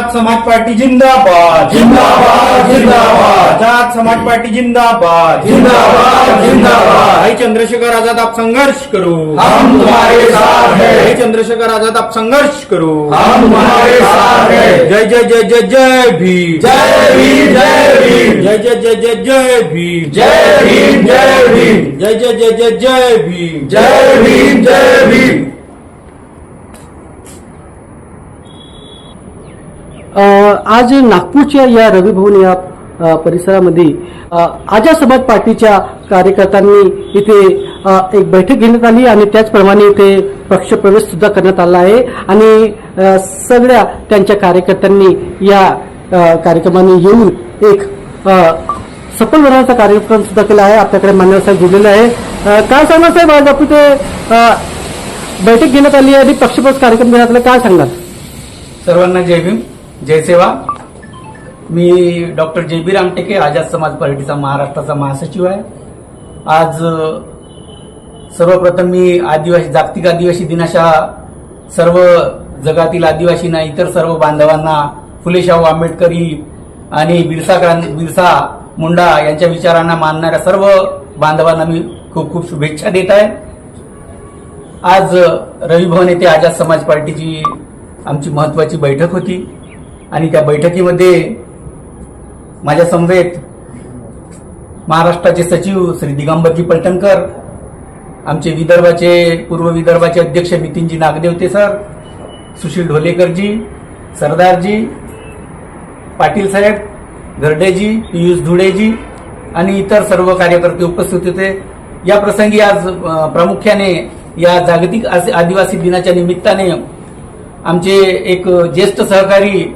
Azad Samaj party जिंदाबाद जिंदाबाद जिंदाबाद आजाद समाज पार्टी जिंदाबाद जिंदाबाद जिंदाबाद। भाई चंद्रशेखर आजाद आप संघर्ष करो, हम तुम्हारे साथ भाई हैं, चंद्रशेखर आजाद आप संघर्ष करो। हम तुम्हारे साथ हैं। जय जय जय जय जय भीम, जय भीम जय भीम, जय जय जय जय जय भीम, जय भीम जय भीम, जय जय जय जय जय भीम। जय भीम जय भीम। आज नागपूरच्या या रविभवन या परिसरामध्ये आजाद समाज पार्टीच्या कार्यकर्त्यांनी इथे एक बैठक घेण्यात आली आणि त्याचप्रमाणे इथे पक्षप्रवेश सुद्धा करण्यात आला आहे आणि सगळ्या त्यांच्या कार्यकर्त्यांनी या कार्यक्रमाने येऊन एक सफल बनवण्याचा कार्यक्रम सुद्धा केला आहे। आपल्याकडे मान्यवर साहेब जुळलेले आहे। काय सांगणार साहेब, आज आपण ते बैठक घेण्यात आली आहे आणि पक्षप्रवेश कार्यक्रम घेण्यात आला, काय सांगणार? सर्वांना जय भीम, जय सेवा। मी डॉक्टर JB रामटेके, आजाद समाज पार्टीचा महाराष्ट्राचा महासचिव आहे। आज सर्वप्रथम मी जागतिक आदिवासी दिनाच्या सर्व जगातील आदिवासींना, इतर सर्व बांधवांना, फुले शाहू आंबेडकरी आणि बिरसा मुंडा यांच्या विचारांना मानणाऱ्या सर्व बांधवांना मी खूप खूप शुभेच्छा देत आहे। आज रविभवन येथे आजाद समाज पार्टीची आमची महत्वाची बैठक होती आणि त्या बैठकीमध्ये माझ्या समवेत महाराष्ट्राचे सचिव श्री दिगंबरजी पलटणकर, आमचे पूर्व विदर्भाचे अध्यक्ष नितीनजी नागदेवते सर, सुशील ढोलेकरजी, सरदारजी, पाटील साहेब, घरडेजी, पियुष धुळेजी आणि इतर सर्व कार्यकर्ते उपस्थित होते। या प्रसंगी आज प्रामुख्याने या जागतिक आदिवासी दिनाच्या निमित्ताने आमचे एक ज्येष्ठ सहकारी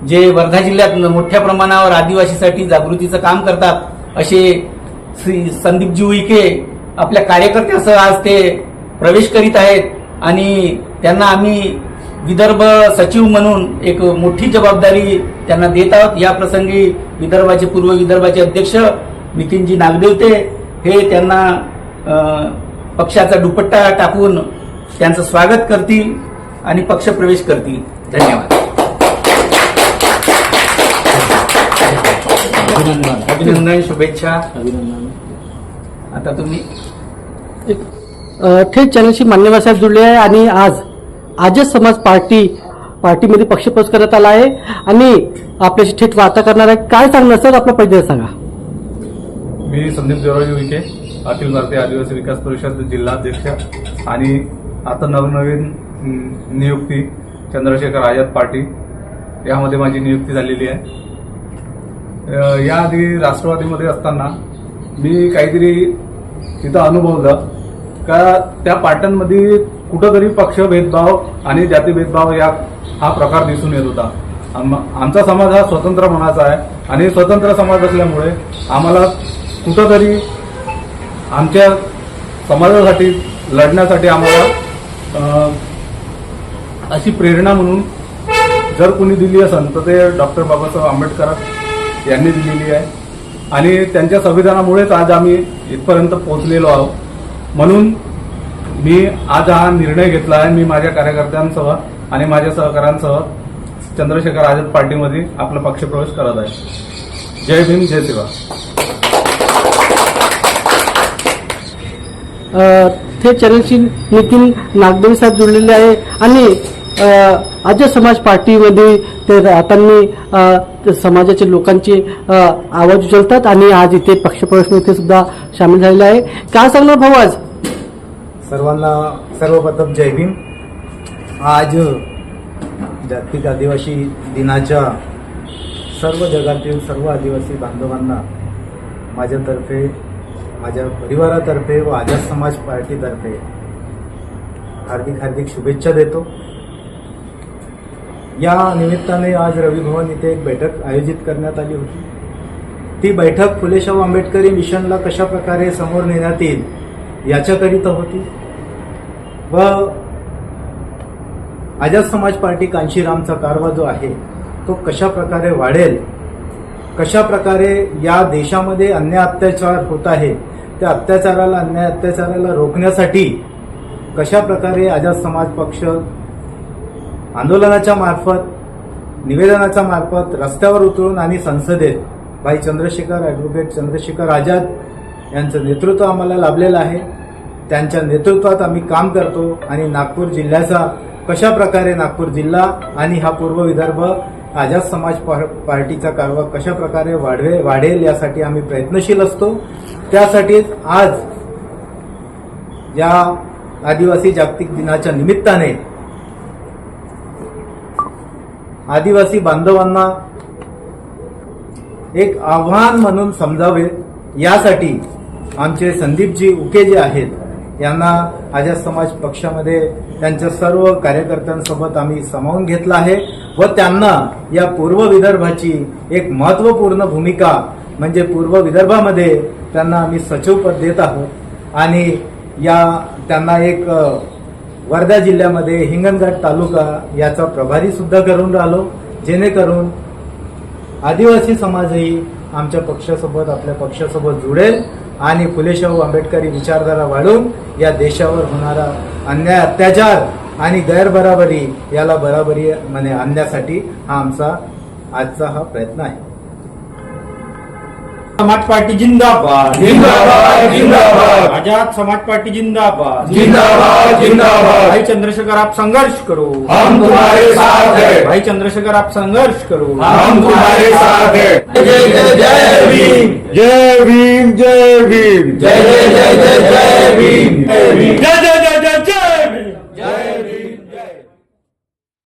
जे वर्धा जिल्ह्यात मोठ्या प्रमाणावर आदिवासीसाठी जागृतीचं काम करतात, असे श्री संदीपजी उईके आपल्या कार्यकर्त्यासह आज ते प्रवेश करीत आहेत आणि त्यांना आम्ही विदर्भ सचिव म्हणून एक मोठी जबाबदारी त्यांना देत आहोत। या प्रसंगी पूर्व विदर्भाचे अध्यक्ष नितीनजी नागदेवते हे त्यांना पक्षाचा दुपट्टा टाकून त्यांचं स्वागत करतील आणि पक्षप्रवेश करतील। धन्यवाद। अभिनंदन, शुभेच्छा। आता तुम्ही थेट चॅनलशी मान्यवर साहेब जुळले आहे आणि आज आजाद समाज पार्टीमध्ये पक्षप्रवेश करण्यात आला आहे आणि आपल्याशी थेट वार्ता करणार आहे। काय सांगणार सर, आपला परिचय सांगा। मी संदीप देवराजी उईके, अखिल भारतीय आदिवासी विकास परिषद जिल्हाध्यक्ष आणि आता नवनवीन नियुक्ती चंद्रशेखर आजाद पार्टी यामध्ये माझी नियुक्ती झालेली आहे। याआधी राष्ट्रवादीमध्ये असताना मी काहीतरी तिथं अनुभवलं का त्या पार्ट्यांमध्ये कुठंतरी पक्ष भेदभाव आणि जाती भेदभाव हा प्रकार दिसून येत होता। आमचा समाज हा स्वतंत्र मनाचा आहे आणि स्वतंत्र समाज असल्यामुळे आम्हाला कुठंतरी आमच्या समाजासाठी लढण्यासाठी आम्हाला अशी प्रेरणा म्हणून जर कोणी दिली असेल तर ते डॉक्टर बाबासाहेब आंबेडकर यांनी दिलेली आहे आणि त्यांच्या संविधानामुळेच आज आम्ही इथपर्यंत पोहोचलेलो आहोत। म्हणून मी आज हा निर्णय घेतला आहे। मी माझ्या कार्यकर्त्यांसह आणि माझ्या सहकाऱ्यांसह चंद्रशेखर आजाद पार्टीमध्ये आपला पक्षप्रवेश करत आहे। जय भीम, जय सेवा। थेट चॅनलशी नितीन नागदेव साहेब जुळलेले आहे आणि आजाद समाज पार्टीमध्ये ते राहताना समाजाच्या लोकांचे आवाज उचलतात आणि आज इथे पक्षप्रवेशमध्ये सुद्धा सामील झालेले आहे। काय सांगणार भाऊ आज? सर्वांना सर्वप्रथम जय भीम। आज जागतिक आदिवासी दिनाच्या सर्व जगातील सर्व आदिवासी बांधवांना माझ्यातर्फे, माझ्या परिवारातर्फे व आजाद समाज पार्टीतर्फे हार्दिक हार्दिक शुभेच्छा देतो। या निमित्ताने आज रविभवन इथे एक बैठक आयोजित करण्यात आली होती। ती बैठक फुले शाहू आंबेडकरी मिशनला कशा प्रकारे समोर नेण्यात येईल याच्याकरिता होती व आजाद समाज पार्टी कांशीरामचा कारवा जो आहे तो कशा प्रकारे वाढेल, कशा प्रकारे या देशामध्ये अन्याय अत्याचार होत आहे त्या अन्याय अत्याचाराला रोखण्यासाठी कशा प्रकारे आजाद समाज पक्ष आंदोलनाच्या मार्फत निवेदनाच्या मार्फत रस्त्यावर उतरून आणि संसदेत भाई ॲडव्होकेट चंद्रशेखर आझाद यांचं नेतृत्व आम्हाला लाभलेलं आहे. त्यांच्या नेतृत्वात आम्ही काम करतो आणि नागपूर जिल्ह्याचा कशा प्रकारे नागपूर जिल्हा आणि हा पूर्व विदर्भ आझाद समाज पार्टीचा कारभार कशा प्रकारे वाढेल यासाठी आम्ही प्रयत्नशील असतो. त्यासाठी आज या आदिवासी जागतिक दिनाच्या निमित्ताने आदिवासी बांधवांना एक आव्हान म्हणून समजावे यासाठी आमचे संदीपजी उके जे आहेत यांना आझाद समाज पक्षामध्ये त्यांच्या सर्व कार्यकर्त्यांसोबत आम्ही सामावून घेतलं आहे व त्यांना या पूर्व विदर्भाची एक महत्त्वपूर्ण भूमिका म्हणजे पूर्व विदर्भामध्ये त्यांना आम्ही सचिवपद देत आहोत आणि त्यांना एक वर्धा जिल्ह्यामध्ये हिंगणघाट तालुका याचा प्रभारी सुद्धा करून राहिलो, जेणेकरून आदिवासी समाजही आमच्या पक्षासोबत आपल्या पक्षासोबत जुळेल आणि फुलेशाहू आंबेडकरी विचारधारा वाढवून या देशावर होणारा अन्याय अत्याचार आणि गैरबराबरी याला बराबरी आणण्यासाठी हा आमचा आजचा हा प्रयत्न आहे. समाज पार्टी जिंदाबाद. जिंदाबाद जिंदाबाद आजाद समाज पार्टी जिंदाबाद. जिंदाबाद जिंदाबाद भाई चंद्रशेखर आप संघर्ष करो. हम तुम्हारे साथ हैं भाई चंद्रशेखर आप संघर्ष करो. हम तुम्हारे साथ हैं जय जय जय भीम जय भीम जय भीम जय जय जय जय जय भीम